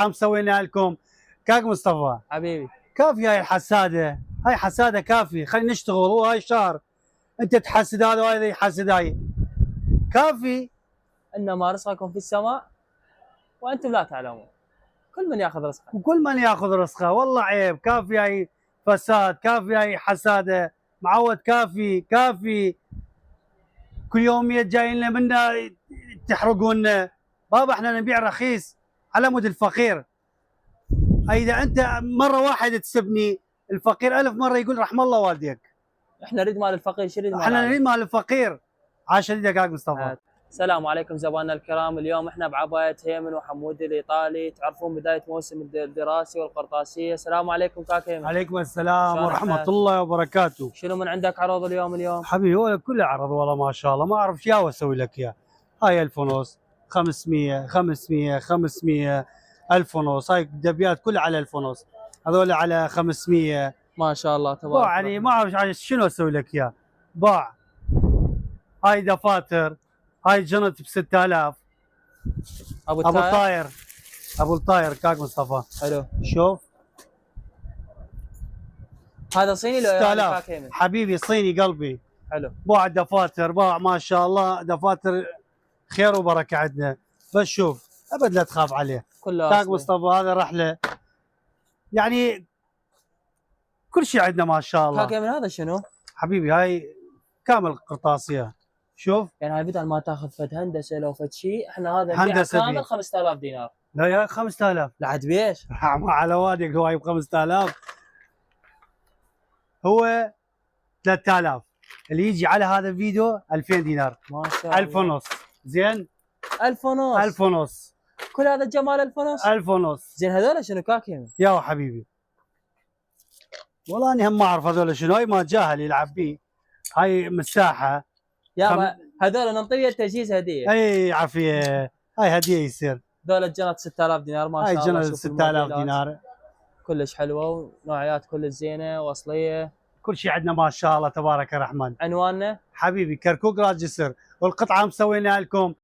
مسويناها لكم. كاك مصطفى حبيبي كافي هاي الحساده، هاي حساده كافي، خلينا نشتغل. هو هاي شهر انت تحسد هذا وهذا يحسد هاي، كافي. انما رزقكم في السماء وانتم لا تعلمون، كل من ياخذ رزقه. وكل من ياخذ رزقه، والله عيب. كافي هاي فساد، كافي هاي حساده، معود. كافي كافي، كل يوم جايين لنا منا تحرقونا. بابا احنا نبيع رخيص على مود الفقير. اذا انت مره واحده تسبني، الفقير ألف مره يقول رحم الله والديك. احنا نريد مال الفقير، شو نريد مال احنا العالم؟ نريد مال الفقير. عاش يدك يا مصطفى. السلام عليكم زبائننا الكرام، اليوم احنا بعباية هيمن وحمودي الايطالي، تعرفون بدايه موسم الدراسي والقرطاسيه. السلام عليكم كاك هيمن. عليكم السلام شلونك ورحمه حالك؟ الله وبركاته. شنو من عندك عروض اليوم؟ حبيبي هو كله عرض والله ما شاء الله، ما اعرف شو اسوي لك اياه. هاي 1000 ونص، 500 500 500، 1000 ونص. هاي الدبيات كلها على 1000 ونص، هذول على 500. ما شاء الله تبارك الله. يعني ما اعرف شنو اسوي لك اياه. باع. هاي دفاتر، هاي جنط ب 6000. ابو ابو الطاير. الطاير، ابو الطاير كاك مصطفى. حلو. شوف هذا صيني لو ايراني 6000 كاك هيمن؟ حبيبي صيني قلبي. حلو. باع دفاتر، باع ما شاء الله دفاتر خير وبركه عندنا. بس شوف ابد لا تخاف عليه. كله كاك اصلي. مصطفى هذا رحله، يعني كل شيء عندنا ما شاء الله. كاك هيمن هذا شنو؟ حبيبي هاي كامل قرطاسيه. شوف يعني هاي بدل ما تاخذ فد هندسه لو فد شيء، احنا هذا نبيعه هندسة كامل بيه. 5000 دينار. لا يا 5000 لحد بيش؟ ما على وادك، هو ب 5000. هو 3000 اللي يجي على هذا الفيديو 2000 دينار. ما شاء الله. 1000 ونص. زين 1000 ونص. 1000 ونص. كل هذا الجمال 1000 ونص؟ 1000 ونص. زين هذول شنو كاك هيمن؟ يا حبيبي والله اني هم ما اعرف هذول شنو. هاي ما جاهل يلعب بيه. هاي مساحه. يابا هذول ننطي التجهيز هديه. اي عافيه. هاي هديه يصير. ذول الجنط 6000 دينار ما هاي شاء الله. جنة 6000 دينار. كلش حلوه ونوعيات كلش زينه واصليه. كل شيء عندنا ما شاء الله تبارك الرحمن. عنواننا حبيبي كركوك راس جسر، والقطعه مسويناها لكم.